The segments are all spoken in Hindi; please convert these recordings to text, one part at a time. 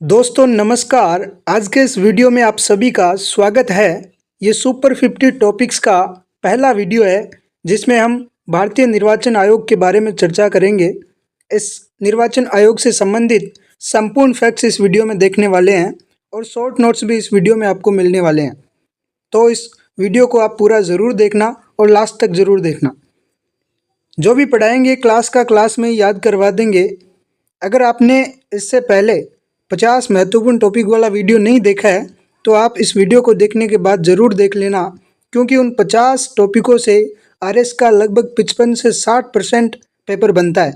दोस्तों नमस्कार। आज के इस वीडियो में आप सभी का स्वागत है। ये सुपर 50 टॉपिक्स का पहला वीडियो है जिसमें हम भारतीय निर्वाचन आयोग के बारे में चर्चा करेंगे। इस निर्वाचन आयोग से संबंधित संपूर्ण फैक्ट्स इस वीडियो में देखने वाले हैं और शॉर्ट नोट्स भी इस वीडियो में आपको मिलने वाले हैं। तो इस वीडियो को आप पूरा ज़रूर देखना और लास्ट तक ज़रूर देखना। जो भी पढ़ाएंगे क्लास का क्लास में याद करवा देंगे। अगर आपने इससे पहले 50 महत्वपूर्ण टॉपिक वाला वीडियो नहीं देखा है तो आप इस वीडियो को देखने के बाद ज़रूर देख लेना, क्योंकि उन 50 टॉपिकों से आरएस का लगभग 55 से 60% पेपर बनता है।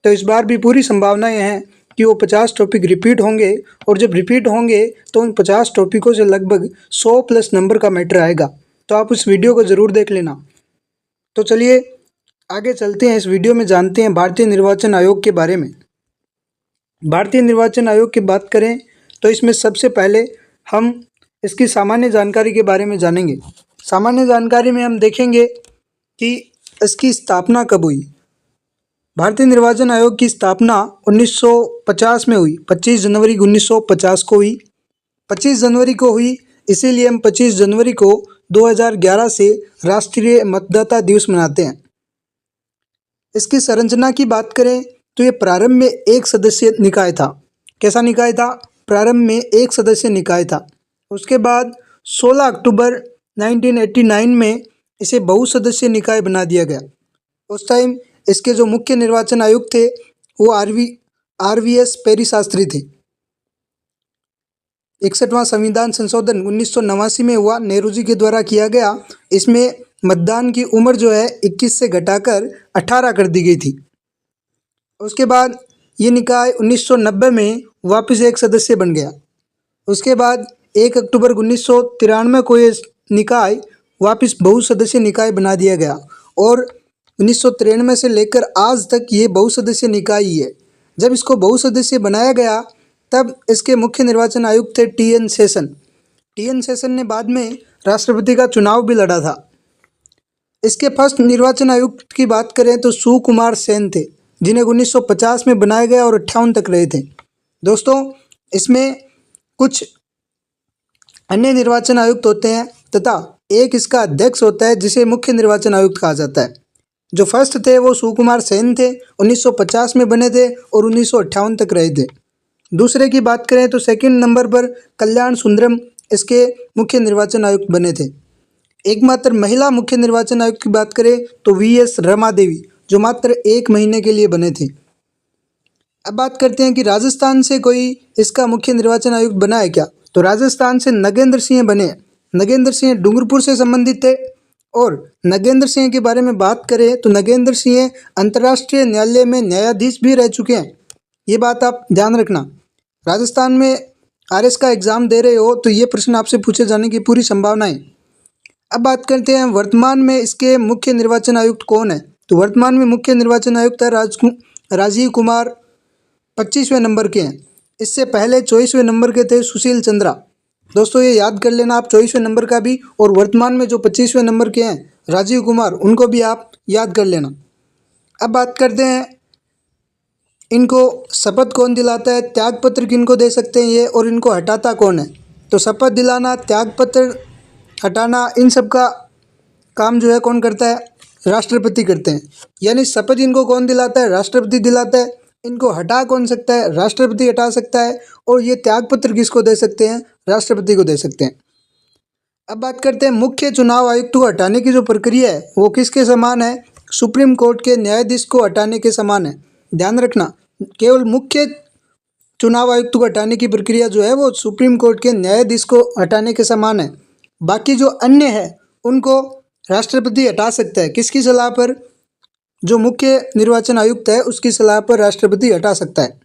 तो इस बार भी पूरी संभावनाएं हैं कि वो 50 टॉपिक रिपीट होंगे, और जब रिपीट होंगे तो उन 50 टॉपिकों से लगभग 100 प्लस नंबर का मैटर आएगा। तो आप उस वीडियो को ज़रूर देख लेना। तो चलिए आगे चलते हैं, इस वीडियो में जानते हैं भारतीय निर्वाचन आयोग के बारे में। भारतीय निर्वाचन आयोग की बात करें तो इसमें सबसे पहले हम इसकी सामान्य जानकारी के बारे में जानेंगे। सामान्य जानकारी में हम देखेंगे कि इसकी स्थापना कब हुई। भारतीय निर्वाचन आयोग की स्थापना 1950 में हुई। 25 जनवरी 1950 को हुई। 25 जनवरी को हुई, इसीलिए हम 25 जनवरी को 2011 से राष्ट्रीय मतदाता दिवस मनाते हैं। इसकी संरचना की बात करें तो ये प्रारंभ में एक सदस्य निकाय था। कैसा निकाय था? प्रारंभ में एक सदस्य निकाय था। उसके बाद 16 अक्टूबर 1989 में इसे बहुसदस्यीय निकाय बना दिया गया। उस टाइम इसके जो मुख्य निर्वाचन आयुक्त थे वो आरवीएस पेरी शास्त्री थे। 61वां संविधान संशोधन 1989 में हुआ, नेहरू जी के द्वारा किया गया। इसमें मतदान की उम्र जो है 21 से घटाकर 18 कर दी गई थी। उसके बाद ये निकाय 1990 में वापस एक सदस्य बन गया। उसके बाद 1 अक्टूबर 1993 को ये निकाय वापस बहुसदस्यीय निकाय बना दिया गया, और 1993 से लेकर आज तक ये बहुसदस्यीय निकाय ही है। जब इसको बहुसदस्यीय बनाया गया तब इसके मुख्य निर्वाचन आयुक्त थे टी.एन. शेषन। टी.एन. शेषन ने बाद में राष्ट्रपति का चुनाव भी लड़ा था। इसके फर्स्ट निर्वाचन आयुक्त की बात करें तो सुकुमार सेन थे, जिन्हें 1950 में बनाया गया और 58 तक रहे थे। दोस्तों इसमें कुछ अन्य निर्वाचन आयुक्त होते हैं तथा एक इसका अध्यक्ष होता है जिसे मुख्य निर्वाचन आयुक्त कहा जाता है। जो फर्स्ट थे वो सुकुमार सेन थे, 1950 में बने थे और 1958 तक रहे थे। दूसरे की बात करें तो सेकंड नंबर पर कल्याण सुंदरम इसके मुख्य निर्वाचन आयुक्त बने थे। एकमात्र महिला मुख्य निर्वाचन आयुक्त की बात करें तो वी.एस. रमा देवी, जो मात्र 1 महीने के लिए बने थे। अब बात करते हैं कि राजस्थान से कोई इसका मुख्य निर्वाचन आयुक्त बना है क्या? तो राजस्थान से नगेंद्र सिंह बने। नगेंद्र सिंह डूंगरपुर से संबंधित थे, और नगेंद्र सिंह के बारे में बात करें तो नगेंद्र सिंह अंतर्राष्ट्रीय न्यायालय में न्यायाधीश भी रह चुके हैं। ये बात आप ध्यान रखना। राजस्थान में आरएस का एग्ज़ाम दे रहे हो तो ये प्रश्न आपसे पूछे जाने की पूरी संभावना है। अब बात करते हैं वर्तमान में इसके मुख्य निर्वाचन आयुक्त कौन है। तो वर्तमान में मुख्य निर्वाचन आयुक्त है राजीव कुमार, 25वें नंबर के हैं। इससे पहले 24वें नंबर के थे सुशील चंद्रा। दोस्तों ये याद कर लेना आप 24वें नंबर का भी, और वर्तमान में जो 25वें नंबर के हैं राजीव कुमार, उनको भी आप याद कर लेना। अब बात करते हैं इनको शपथ कौन दिलाता है, त्यागपत्र किनको दे सकते हैं ये, और इनको हटाता कौन है। तो शपथ दिलाना, त्यागपत्र हटाना, इन सब का काम जो है कौन करता है? राष्ट्रपति करते हैं। यानी शपथ इनको कौन दिलाता है? राष्ट्रपति दिलाता है। इनको हटा कौन सकता है? राष्ट्रपति हटा सकता है। और ये त्यागपत्र किसको दे सकते हैं? राष्ट्रपति को दे सकते हैं। अब बात करते हैं मुख्य चुनाव आयुक्त को हटाने की जो प्रक्रिया है वो किसके समान है? सुप्रीम कोर्ट के न्यायाधीश को हटाने के समान है। ध्यान रखना, केवल मुख्य चुनाव आयुक्त को हटाने की प्रक्रिया जो है वो सुप्रीम कोर्ट के न्यायाधीश को हटाने के समान है। बाकी जो अन्य है उनको राष्ट्रपति हटा सकता है। किसकी सलाह पर? जो मुख्य निर्वाचन आयुक्त है उसकी सलाह पर राष्ट्रपति हटा सकता है।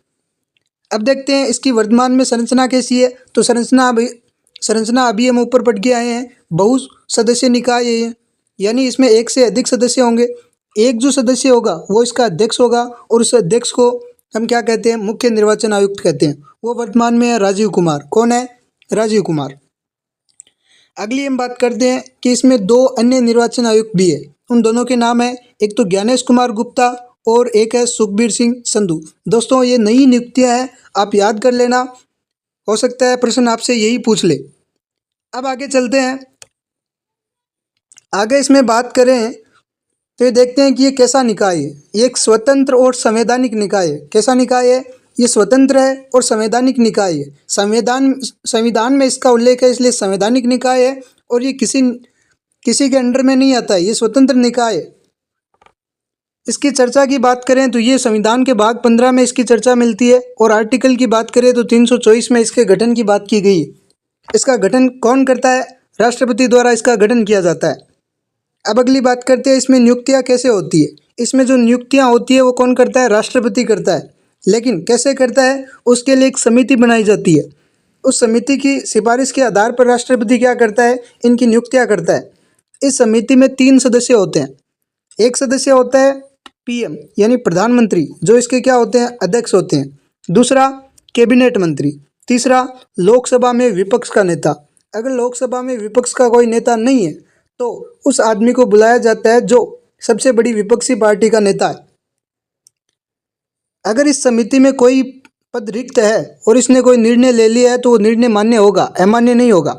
अब देखते हैं इसकी वर्तमान में संरचना कैसी है। तो संरचना अभी हम ऊपर पढ़ के आए हैं, बहुसदस्यीय निकाय है, यानी इसमें एक से अधिक सदस्य होंगे। एक जो सदस्य होगा वो इसका अध्यक्ष होगा, और उस अध्यक्ष को हम क्या कहते हैं? मुख्य निर्वाचन आयुक्त कहते हैं। वो वर्तमान में है राजीव कुमार। कौन है? राजीव कुमार। अगली हम बात करते हैं कि इसमें 2 अन्य निर्वाचन आयुक्त भी है। उन दोनों के नाम है, एक तो ज्ञानेश कुमार गुप्ता और एक है सुखबीर सिंह संधू। दोस्तों ये नई नियुक्तियां हैं, आप याद कर लेना। हो सकता है प्रश्न आपसे यही पूछ ले। अब आगे चलते हैं, आगे इसमें बात करें तो ये देखते हैं कि ये कैसा निकाय है। ये एक स्वतंत्र और संवैधानिक निकाय है। कैसा निकाय है? ये स्वतंत्र है और संवैधानिक निकाय है। संविधान में इसका उल्लेख है, इसलिए संवैधानिक निकाय है। और ये किसी के अंडर में नहीं आता है, ये स्वतंत्र निकाय है। इसकी चर्चा की बात करें तो ये संविधान के भाग 15 में इसकी चर्चा मिलती है। और आर्टिकल की बात करें तो 324 में इसके गठन की बात की गई है। इसका गठन कौन करता है? राष्ट्रपति द्वारा इसका गठन किया जाता है। अब अगली बात करते हैं, इसमें नियुक्तियां कैसे होती है। इसमें जो नियुक्तियां होती है वो कौन करता है? राष्ट्रपति करता है। लेकिन कैसे करता है? उसके लिए एक समिति बनाई जाती है। उस समिति की सिफारिश के आधार पर राष्ट्रपति क्या करता है? इनकी नियुक्तियां करता है। इस समिति में 3 सदस्य होते हैं। एक सदस्य होता है पीएम यानी प्रधानमंत्री, जो इसके क्या होते हैं? अध्यक्ष होते हैं। दूसरा कैबिनेट मंत्री। तीसरा लोकसभा में विपक्ष का नेता। अगर लोकसभा में विपक्ष का कोई नेता नहीं है तो उस आदमी को बुलाया जाता है जो सबसे बड़ी विपक्षी पार्टी का नेता है। अगर इस समिति में कोई पद रिक्त है और इसने कोई निर्णय ले लिया है तो वो निर्णय मान्य होगा, अमान्य नहीं होगा।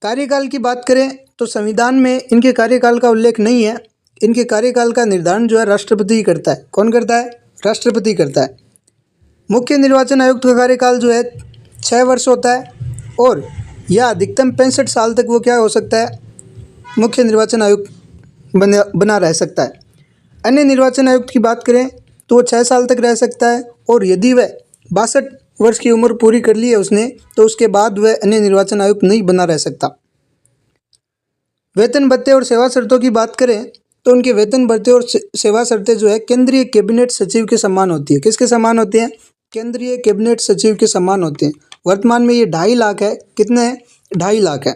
कार्यकाल की बात करें तो संविधान में इनके कार्यकाल का उल्लेख नहीं है। इनके कार्यकाल का निर्धारण जो है राष्ट्रपति ही करता है। कौन करता है? राष्ट्रपति करता है। मुख्य निर्वाचन आयुक्त का कार्यकाल जो है 6 वर्ष होता है और यह अधिकतम 65 साल तक वो क्या हो सकता है? मुख्य निर्वाचन आयुक्त बना रह सकता है। अन्य निर्वाचन आयुक्त की बात करें तो वो 6 साल तक रह सकता है और यदि वह 62 वर्ष की उम्र पूरी कर ली है उसने तो उसके बाद वह अन्य निर्वाचन आयुक्त नहीं बना रह सकता। वेतन भत्ते और सेवा शर्तों की बात करें तो उनके वेतन भत्ते और सेवा शर्तें जो है केंद्रीय कैबिनेट सचिव के समान होती है। किसके समान होती हैं? केंद्रीय कैबिनेट सचिव के समान होते हैं। वर्तमान में ये 2.5 लाख है। कितने हैं? 2.5 लाख है।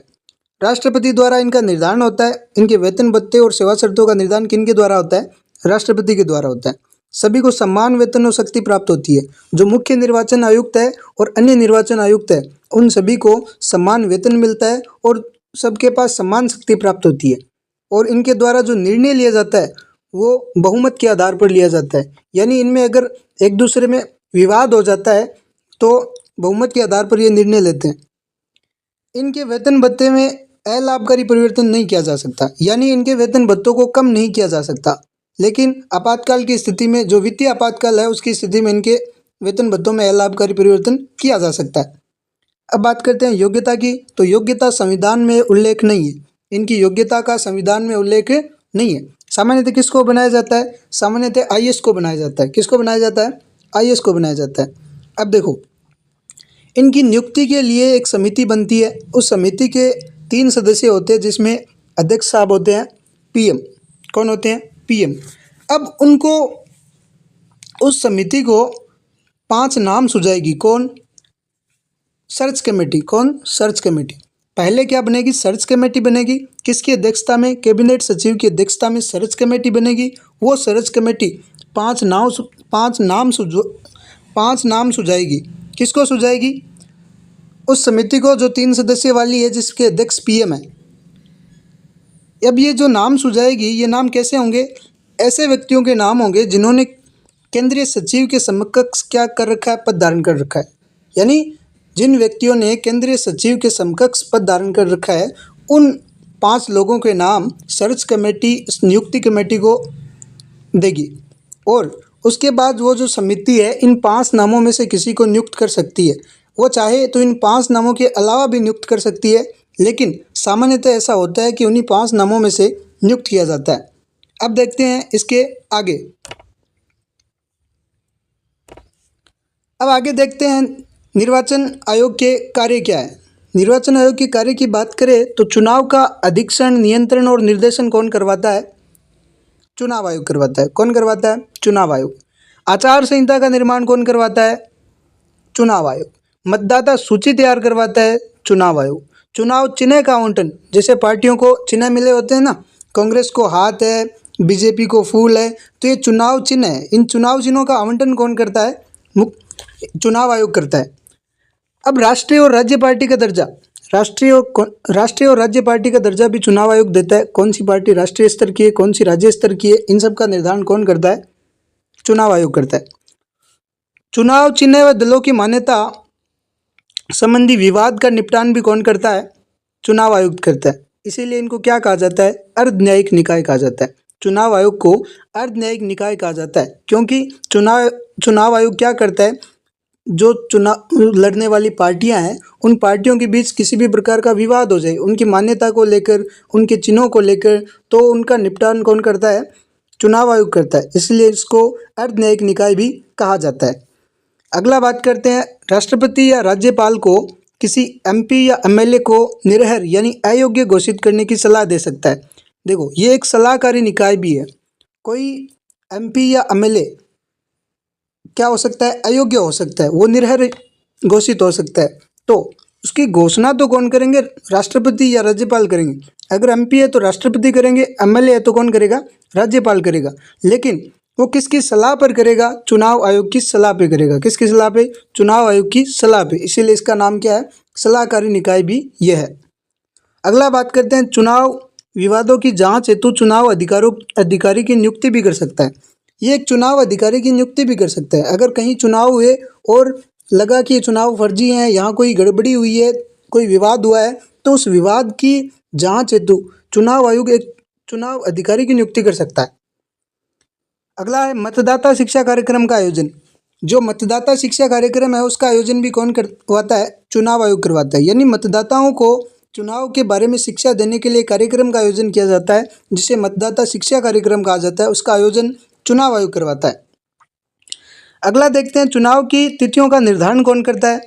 राष्ट्रपति द्वारा इनका निर्धारण होता है। इनके वेतन भत्ते और सेवा शर्तों का निर्धारण किनके द्वारा होता है? राष्ट्रपति के द्वारा होता है। सभी को समान वेतन और शक्ति प्राप्त होती है। जो मुख्य निर्वाचन आयुक्त है और अन्य निर्वाचन आयुक्त है उन सभी को समान वेतन मिलता है और सबके पास समान शक्ति प्राप्त होती है। और इनके द्वारा जो निर्णय लिया जाता है वो बहुमत के आधार पर लिया जाता है। यानी इनमें अगर एक दूसरे में विवाद हो जाता है तो बहुमत के आधार पर ये निर्णय लेते हैं। इनके वेतन भत्ते में अलाभकारी परिवर्तन नहीं किया जा सकता, यानी इनके वेतन भत्तों को कम नहीं किया जा सकता। लेकिन आपातकाल की स्थिति में, जो वित्तीय आपातकाल है उसकी स्थिति में इनके वेतन भत्तों में अलाभकारी परिवर्तन किया जा सकता है। अब बात करते हैं योग्यता की, तो योग्यता संविधान में उल्लेख नहीं है। इनकी योग्यता का संविधान में उल्लेख नहीं है। सामान्यतः किसको बनाया जाता है? सामान्यतः आईएएस को बनाया जाता है। किसको बनाया जाता है? आईएएस को बनाया जाता है। अब देखो, इनकी नियुक्ति के लिए एक समिति बनती है। उस समिति के 3 सदस्य होते हैं जिसमें अध्यक्ष साहब होते हैं पीएम। कौन होते हैं? पीएम। अब उनको, उस समिति को 5 नाम सुझाएगी। कौन? Search committee. कौन? Search committee. पहले क्या बनेगी? सर्च कमेटी बनेगी। किसकी अध्यक्षता में? कैबिनेट सचिव की अध्यक्षता में सर्च कमेटी बनेगी। वो सर्च कमेटी 5 नाम सुझाएगी। किसको सुझाएगी? उस समिति को जो 3 सदस्य वाली है जिसके अध्यक्ष पीएम है। अब ये जो नाम सुझाएगी, ये नाम कैसे होंगे? ऐसे व्यक्तियों के नाम होंगे जिन्होंने केंद्रीय सचिव के समकक्ष क्या कर रखा है? पद धारण कर रखा है। यानी जिन व्यक्तियों ने केंद्रीय सचिव के समकक्ष पद धारण कर रखा है उन 5 लोगों के नाम सर्च कमेटी नियुक्ति कमेटी को देगी। और उसके बाद वो जो समिति है इन 5 नामों में से किसी को नियुक्त कर सकती है। वो चाहे तो इन 5 नामों के अलावा भी नियुक्त कर सकती है, लेकिन सामान्यतः ऐसा होता है कि उन्हीं 5 नामों में से नियुक्त किया जाता है। अब देखते हैं इसके आगे। अब आगे देखते हैं निर्वाचन आयोग के कार्य क्या है। निर्वाचन आयोग के कार्य की बात करें तो चुनाव का अधीक्षण, नियंत्रण और निर्देशन कौन करवाता है? चुनाव आयोग करवाता है। कौन करवाता है? चुनाव आयोग। आचार संहिता का निर्माण कौन करवाता है? चुनाव आयोग। मतदाता सूची तैयार करवाता है चुनाव आयोग। चुनाव चिन्ह का आवंटन, जैसे पार्टियों को चिन्ह मिले होते हैं ना, कांग्रेस को हाथ है, बीजेपी को फूल है, तो ये चुनाव चिन्ह है। इन चुनाव चिन्हों का आवंटन कौन करता है? चुनाव आयोग करता है। अब राष्ट्रीय और राज्य पार्टी का दर्जा, राष्ट्रीय और राज्य पार्टी का दर्जा भी चुनाव आयोग देता है। कौन सी पार्टी राष्ट्रीय स्तर की है, कौन सी राज्य स्तर की है, इन सब का निर्धारण कौन करता है? चुनाव आयोग करता है। चुनाव चिन्ह व दलों की मान्यता संबंधी विवाद का निपटान भी कौन करता है? चुनाव आयुक्त करता है। इसीलिए इनको क्या कहा जाता है? अर्ध न्यायिक निकाय कहा जाता है। चुनाव आयोग को अर्ध न्यायिक निकाय कहा जाता है, क्योंकि चुनाव आयोग क्या करता है, जो चुनाव लड़ने वाली पार्टियां हैं उन पार्टियों के बीच किसी भी प्रकार का विवाद हो जाए, उनकी मान्यता को लेकर, उनके चिन्हों को लेकर, तो उनका निपटान कौन करता है? चुनाव आयोग करता है। इसलिए इसको अर्ध न्यायिक निकाय भी कहा जाता है। अगला बात करते हैं, राष्ट्रपति या राज्यपाल को किसी एमपी या एमएलए को निरर्हर यानी अयोग्य घोषित करने की सलाह दे सकता है। देखो, ये एक सलाहकारी निकाय भी है। कोई एमपी या एमएलए क्या हो सकता है? अयोग्य हो सकता है, वो निरर्हर घोषित हो सकता है। तो उसकी घोषणा तो कौन करेंगे? राष्ट्रपति या राज्यपाल करेंगे। अगर एमपी है तो राष्ट्रपति करेंगे, एमएलए है तो कौन करेगा? राज्यपाल करेगा। लेकिन वो किसकी सलाह पर करेगा? चुनाव आयोग की सलाह पे करेगा। किसकी सलाह पे? चुनाव आयोग की सलाह पे। इसीलिए इसका नाम क्या है? सलाहकारी निकाय भी यह है। अगला बात करते हैं, चुनाव विवादों की जांच हेतु चुनाव अधिकारी की नियुक्ति भी कर सकता है। ये एक चुनाव अधिकारी की नियुक्ति भी कर सकता है। अगर कहीं चुनाव हुए और लगा कि ये चुनाव फर्जी हैं, यहाँ कोई गड़बड़ी हुई है, कोई विवाद हुआ है, तो उस विवाद की जांच हेतु चुनाव आयोग एक चुनाव अधिकारी की नियुक्ति कर सकता है। अगला है मतदाता शिक्षा कार्यक्रम का आयोजन। जो मतदाता शिक्षा कार्यक्रम है उसका आयोजन भी कौन करवाता है? चुनाव आयोग करवाता है। यानी मतदाताओं को चुनाव के बारे में शिक्षा देने के लिए कार्यक्रम का आयोजन किया जाता है, जिसे मतदाता शिक्षा कार्यक्रम कहा जाता है। उसका आयोजन चुनाव आयोग करवाता है। अगला देखते हैं, चुनाव की तिथियों का निर्धारण कौन करता है?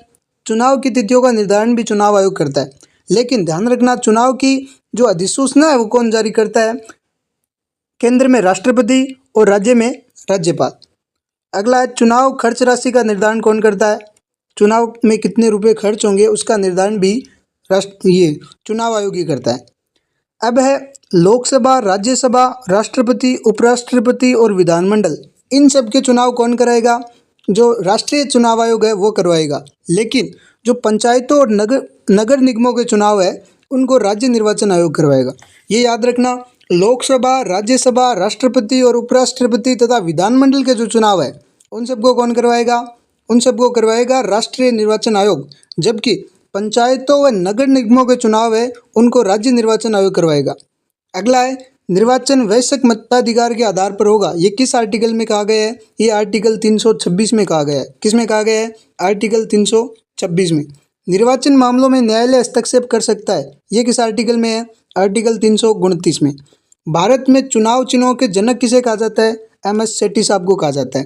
चुनाव की तिथियों का निर्धारण भी चुनाव आयोग करता है। लेकिन ध्यान रखना, चुनाव की जो अधिसूचना है वो कौन जारी करता है? केंद्र में राष्ट्रपति और राज्य में राज्यपाल। अगला है, चुनाव खर्च राशि का निर्धारण कौन करता है? चुनाव में कितने रुपए खर्च होंगे उसका निर्धारण भी चुनाव आयोग ही करता है। अब है लोकसभा, राज्यसभा, राष्ट्रपति, उपराष्ट्रपति और विधानमंडल। इन सब के चुनाव कौन कराएगा? जो राष्ट्रीय चुनाव आयोग है वो करवाएगा। लेकिन जो पंचायतों और नगर निगमों के चुनाव है उनको राज्य निर्वाचन आयोग करवाएगा। ये याद रखना, लोकसभा, राज्यसभा, राष्ट्रपति और उपराष्ट्रपति तथा विधानमंडल के जो चुनाव है उन सबको कौन करवाएगा? उन सबको करवाएगा राष्ट्रीय निर्वाचन आयोग। जबकि पंचायतों व नगर निगमों के चुनाव है उनको राज्य निर्वाचन आयोग करवाएगा। अगला है, निर्वाचन वयस्क मताधिकार के आधार पर होगा। ये किस आर्टिकल में कहा गया है? ये आर्टिकल 326 में कहा गया है। किस में कहा गया है? आर्टिकल 326 में। निर्वाचन मामलों में न्यायालय हस्तक्षेप कर सकता है। ये किस आर्टिकल में है? आर्टिकल 329 में। भारत में चुनाव चिन्हों के जनक किसे कहा जाता है? एम.एस. सेठी साहब को कहा जाता है।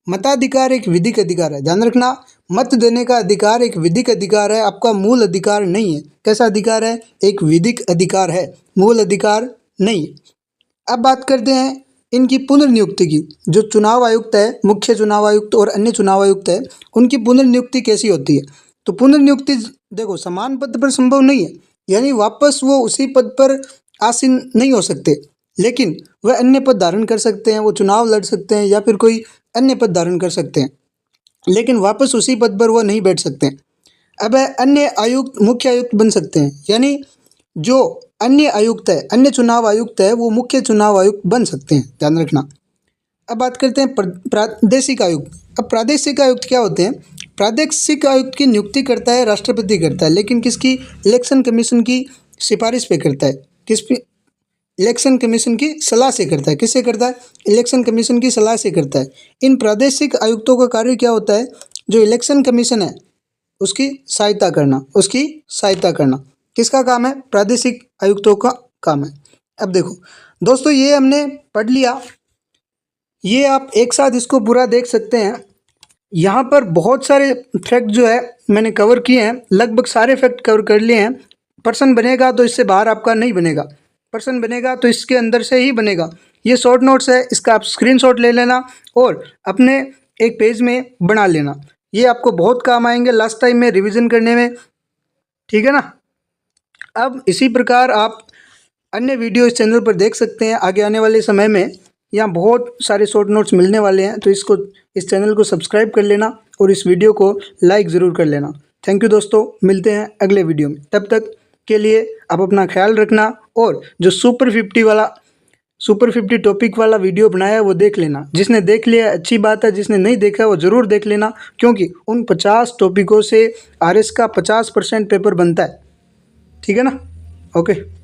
मताधिकार एक विधिक अधिकार है। ध्यान रखना, मत देने का अधिकार एक विधिक अधिकार है, आपका मूल अधिकार नहीं है। कैसा अधिकार है? एक विधिक अधिकार है, मूल अधिकार नहीं है। अब बात करते हैं इनकी पुनर्नियुक्ति की। जो चुनाव आयुक्त है, मुख्य चुनाव आयुक्त और अन्य चुनाव आयुक्त है, उनकी पुनर्नियुक्ति कैसी होती है? तो पुनर्नियुक्ति देखो, समान पद पर संभव नहीं है, यानी वापस वो उसी पद पर आसीन नहीं हो सकते, लेकिन वह अन्य पद धारण कर सकते हैं। वो चुनाव लड़ सकते हैं या फिर कोई अन्य पद धारण कर सकते हैं, लेकिन वापस उसी पद पर वो नहीं बैठ सकते। अब अन्य आयुक्त मुख्य आयुक्त बन सकते हैं, यानी जो अन्य आयुक्त है, अन्य चुनाव आयुक्त है, वो मुख्य चुनाव आयुक्त बन सकते हैं। ध्यान रखना। अब बात करते हैं प्रादेशिक आयुक्त। अब प्रादेशिक आयुक्त क्या होते हैं? प्रादेशिक आयुक्त की नियुक्ति करता है राष्ट्रपति करता है, लेकिन किसकी? इलेक्शन कमीशन की सिफारिश पे करता है। किस पे? इलेक्शन कमीशन की सलाह से करता है। किससे करता है? इलेक्शन कमीशन की सलाह से करता है। इन प्रादेशिक आयुक्तों का कार्य क्या होता है? जो इलेक्शन कमीशन है उसकी सहायता करना, उसकी सहायता करना किसका काम है? प्रादेशिक आयुक्तों का काम है। अब देखो दोस्तों, ये हमने पढ़ लिया, ये आप एक साथ इसको पूरा देख सकते हैं। यहाँ पर बहुत सारे फैक्ट जो है मैंने कवर किए हैं, लगभग सारे फैक्ट कवर कर लिए हैं। पर्सन बनेगा तो इससे बाहर आपका नहीं बनेगा, पर्सन बनेगा तो इसके अंदर से ही बनेगा। ये शॉर्ट नोट्स है, इसका आप स्क्रीनशॉट ले लेना और अपने एक पेज में बना लेना। ये आपको बहुत काम आएंगे लास्ट टाइम में रिवीजन करने में, ठीक है ना। अब इसी प्रकार आप अन्य वीडियो इस चैनल पर देख सकते हैं। आगे आने वाले समय में यहाँ बहुत सारे शॉर्ट नोट्स मिलने वाले हैं, तो इस चैनल को सब्सक्राइब कर लेना और इस वीडियो को लाइक ज़रूर कर लेना। थैंक यू दोस्तों, मिलते हैं अगले वीडियो में। तब तक के लिए आप अपना ख्याल रखना और जो सुपर 50 वाला सुपर 50 टॉपिक वाला वीडियो बनाया है वो देख लेना। जिसने देख लिया अच्छी बात है, जिसने नहीं देखा वो ज़रूर देख लेना, क्योंकि उन 50 टॉपिकों से आरएस का 50% पेपर बनता है। ठीक है ना? ओके।